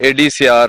ADCR,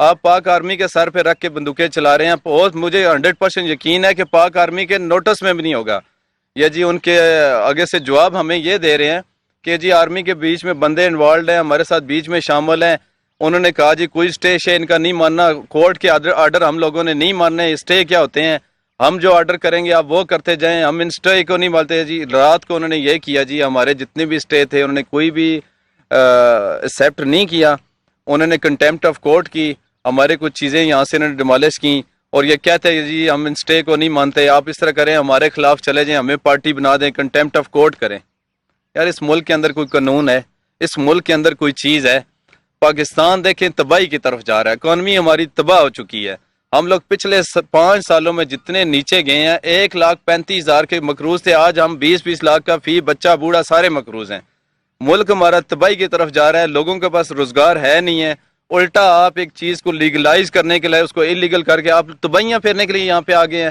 آپ پاک army کے سر پہ رکھ کے بندوقیں چلا رہے ہیں. بہت مجھے 100% یقین ہے کہ پاک آرمی کے نوٹس میں بھی نہیں ہوگا یہ جی. ان کے آگے سے جواب ہمیں یہ دے رہے ہیں کہ جی آرمی کے بیچ میں بندے انوالوڈ ہیں, ہمارے ساتھ بیچ میں شامل ہیں. انہوں نے کہا جی کوئی اسٹے شے ان کا نہیں ماننا, کورٹ کے آرڈر ہم لوگوں نے نہیں ماننے. اسٹے کیا ہوتے ہیں, ہم جو آرڈر کریں گے آپ وہ کرتے جائیں, ہم ان اسٹے کو نہیں مانتے جی. رات کو انہوں نے یہ کیا جی, ہمارے جتنے بھی اسٹے تھے انہوں نے کوئی بھی ایکسیپٹ نہیں کیا. انہوں نے کنٹیمپٹ آف کورٹ کی, ہمارے کچھ چیزیں یہاں سے انہوں نے ڈیمالش کی اور یہ کہتے ہیں جی ہم ان اسٹے کو نہیں مانتے, آپ اس طرح کریں, ہمارے خلاف چلے جائیں, ہمیں پارٹی بنا دیں, کنٹیمپٹ آف کورٹ کریں. یار اس ملک کے اندر کوئی قانون ہے, اس ملک کے اندر کوئی چیز ہے؟ پاکستان دیکھیں تباہی کی طرف جا رہا ہے, اکانومی ہماری تباہ ہو چکی ہے. ہم لوگ پچھلے 5 سالوں میں جتنے نیچے گئے ہیں, 1,35,000 کے مقروض تھے, آج ہم 20-20 لاکھ کا فی بچہ بوڑھا سارے مقروض ہیں. ملک ہمارا تباہی کی طرف جا رہا ہے, لوگوں کے پاس روزگار ہے نہیں ہے. الٹا آپ ایک چیز کو لیگلائز کرنے کے لیے اس کو انلیگل کر کے آپ تباہیاں پھیرنے کے لیے یہاں پہ آگے ہیں.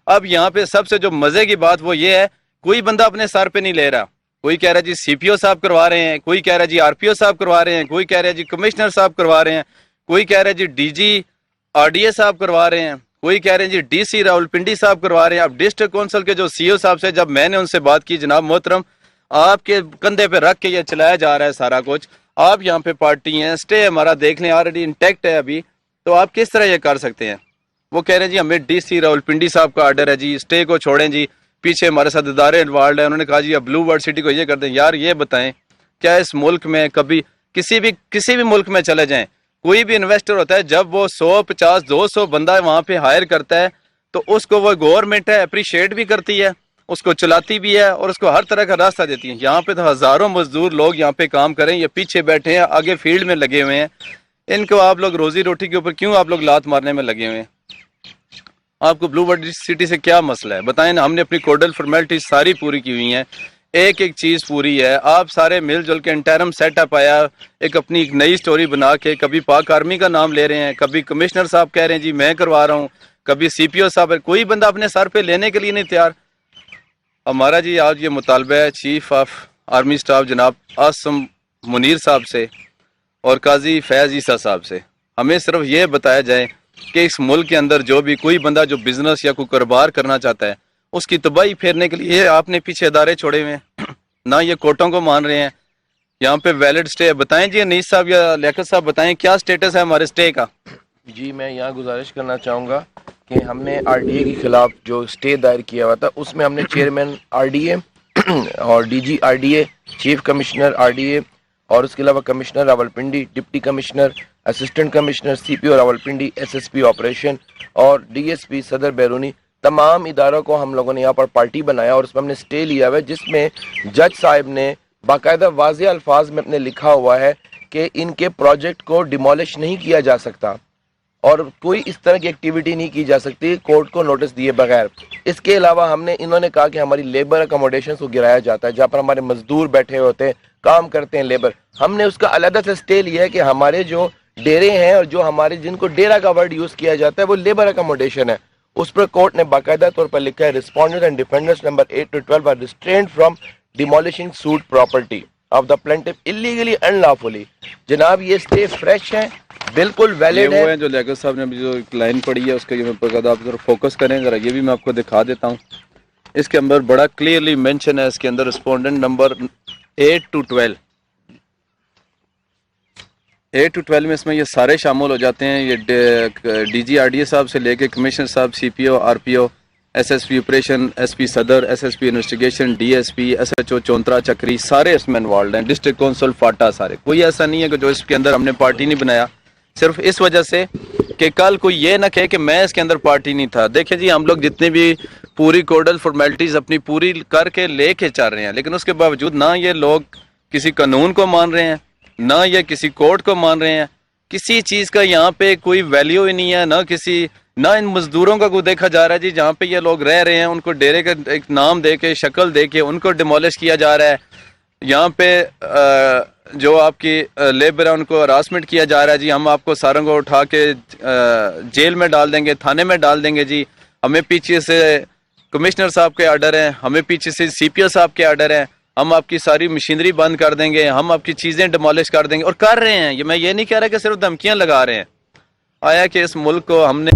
اب یہاں پہ سب سے جو مزے کی بات وہ یہ ہے, کوئی بندہ اپنے سر پہ نہیں لے رہا. کوئی کہہ رہا ہے جی سی پی او صاحب کروا رہے ہیں, کوئی کہہ رہا ہے جی آر پی او صاحب کروا رہے ہیں, کوئی کہہ رہا ہے جی کمشنر صاحب کروا رہے ہیں, کوئی کہہ رہا ہے جی D G R D A صاحب کروا رہے ہیں, کوئی کہہ رہے ہیں جی ڈی سی راولپنڈی صاحب کروا رہے ہیں. اب ڈسٹرکٹ کونسل کے جو سی او صاحب سے جب میں نے ان سے بات کی, جناب محترم آپ کے کندھے پہ رکھ کے یہ چلایا جا رہا ہے سارا کچھ, آپ یہاں پہ پارٹی ہیں, اسٹے ہمارا دیکھ لیں آلریڈی انٹیکٹ ہے ابھی, تو آپ کس طرح یہ کر سکتے ہیں؟ وہ کہہ رہے ہیں جی ہمیں ڈی سی راولپنڈی صاحب کا آرڈر ہے جی, اسٹے کو چھوڑیں جی, پیچھے ہمارے ساتھ ادارے انوالوڈ ہیں. انہوں نے کہا جی اب بلو ورلڈ سٹی کو یہ کر دیں. یار یہ بتائیں کیا اس ملک میں کبھی کسی بھی ملک میں چلے جائیں, کوئی بھی انویسٹر ہوتا ہے جب وہ 100 50 200 بندہ وہاں پہ ہائر کرتا ہے تو اس کو وہ گورنمنٹ ہے اپریشیٹ بھی کرتی ہے, اس کو چلاتی بھی ہے اور اس کو ہر طرح کا راستہ دیتی ہے. یہاں پہ تو ہزاروں مزدور لوگ یہاں پہ کام کریں, یہ پیچھے بیٹھے ہیں, آگے فیلڈ میں لگے ہوئے ہیں. ان کو آپ لوگ روزی روٹی کے اوپر کیوں آپ لوگ لات مارنے میں لگے ہوئے ہیں؟ آپ کو بلو ورلڈ سٹی سے کیا مسئلہ ہے بتائیں نا. ہم نے اپنی کوڈل فارمیلٹی ساری پوری کی ہوئی ہیں, ایک ایک چیز پوری ہے. آپ سارے مل جل کے انٹرم سیٹ اپ آیا, اپنی ایک نئی سٹوری بنا کے کبھی پاک آرمی کا نام لے رہے ہیں, کبھی کمشنر صاحب کہہ رہے ہیں جی میں کروا رہا ہوں, کبھی سی پی او صاحب, کوئی بندہ اپنے سر پہ لینے کے لیے نہیں تیار. ہمارا جی آج یہ مطالبہ ہے چیف آف آرمی سٹاف جناب عاصم منیر صاحب سے اور قاضی فیض عیسیٰ صاحب سے, ہمیں صرف یہ بتایا جائے کہ اس ملک کے اندر جو بھی کوئی بندہ جو بزنس یا کوئی کاروبار کرنا چاہتا ہے اس کی تباہی پھیرنے کے لیے آپ نے پیچھے ادارے چھوڑے ہوئے ہیں, نہ یہ کورٹوں کو مان رہے ہیں. یہاں پہ ویلڈ اسٹے بتائیں جی انیس صاحب یا لیاقت صاحب بتائیں کیا سٹیٹس ہے ہمارے اسٹے کا؟ جی میں یہاں گزارش کرنا چاہوں گا کہ ہم نے آر ڈی اے کے خلاف جو اسٹے دائر کیا ہوا تھا اس میں ہم نے چیئرمین آر ڈی اے اور D G R D A, chief commissioner R D A اور اس کے علاوہ commissioner Rawalpindi, deputy commissioner, assistant commissioner C P O Rawalpindi, S S P operation اور ڈی ایس پی صدر بیرونی, تمام اداروں کو ہم لوگوں نے یہاں پر پارٹی بنایا اور اس میں ہم نے اسٹے لیا ہوا ہے, جس میں جج صاحب نے باقاعدہ واضح الفاظ میں اپنے لکھا ہوا ہے کہ ان کے پروجیکٹ کو ڈیمولش نہیں کیا جا سکتا اور کوئی اس طرح کی ایکٹیویٹی نہیں کی جا سکتی کورٹ کو نوٹس دیے بغیر. اس کے علاوہ انہوں نے کہا کہ ہماری لیبر اکاموڈیشن کو گرایا جاتا ہے, جہاں پر ہمارے مزدور بیٹھے ہوتے ہیں کام کرتے ہیں لیبر. ہم نے اس کا علیحدہ سے اسٹے لیا ہے کہ ہمارے جو ڈیرے ہیں اور جو ہمارے جن کو ڈیرا کا ورڈ یوز کیا جاتا ہے وہ لیبر اکاموڈیشن ہے, اس پر کورٹ نے باقاعدہ طور پر لکھا ہے respondent and ڈیفینڈنٹس number 8 to 12 are restrained from demolishing suit property of the plaintiff illegally and lawfully. جناب یہ اسٹے فریش ہے, بالکل ویلڈ ہے. وہ ہیں جو لیاقت صاحب نے جو ایک لائن پڑھی ہے اس کے اوپر آپ ذرا فوکس کریں, ذرا یہ بھی میں آپ کو دکھا دیتا ہوں. اس کے اندر بڑا کلیئرلی مینشن ہے, اس کے اندر رسپونڈنٹ نمبر 8 to 12 میں اس میں یہ سارے شامل ہو جاتے ہیں. یہ D G R D A صاحب سے لے کے کمشنر صاحب, C P O, R P O, S S P operation, S P Saddar, S S P investigation, D S P, S H O Chontra Chakri, سارے اس میں انوالوڈ ہیں. ڈسٹرکٹ کونسل فاٹا, سارے. کوئی ایسا نہیں ہے کہ جو اس کے اندر ہم نے پارٹی نہیں بنایا, صرف اس وجہ سے کہ کل کوئی یہ نہ کہے کہ میں اس کے اندر پارٹی نہیں تھا. دیکھیں جی ہم لوگ جتنے بھی پوری کوڈل فارمیلٹیز اپنی پوری کر کے لے کے چل رہے ہیں, لیکن اس کے باوجود نہ یہ لوگ کسی قانون کو مان رہے ہیں, نہ یہ کسی کورٹ کو مان رہے ہیں. کسی چیز کا یہاں پہ کوئی ویلیو ہی نہیں ہے, نہ ان مزدوروں کا کوئی دیکھا جا رہا ہے. جی جہاں پہ یہ لوگ رہ رہے ہیں ان کو ڈیرے کا ایک نام دے کے, شکل دے کے ان کو ڈیمولش کیا جا رہا ہے. یہاں پہ جو آپ کی لیبر ہے ان کو ہراسمنٹ کیا جا رہا ہے. جی ہم آپ کو ساروں کو اٹھا کے جیل میں ڈال دیں گے, تھانے میں ڈال دیں گے. جی ہمیں پیچھے سے کمشنر صاحب کے آرڈر ہیں, ہمیں پیچھے سے سی پی او صاحب کے آرڈر ہیں, ہم آپ کی ساری مشینری بند کر دیں گے, ہم آپ کی چیزیں ڈیمولش کر دیں گے, اور کر رہے ہیں. یہ میں یہ نہیں کہہ رہا کہ صرف دھمکیاں لگا رہے ہیں. آیا کہ اس ملک کو ہم نے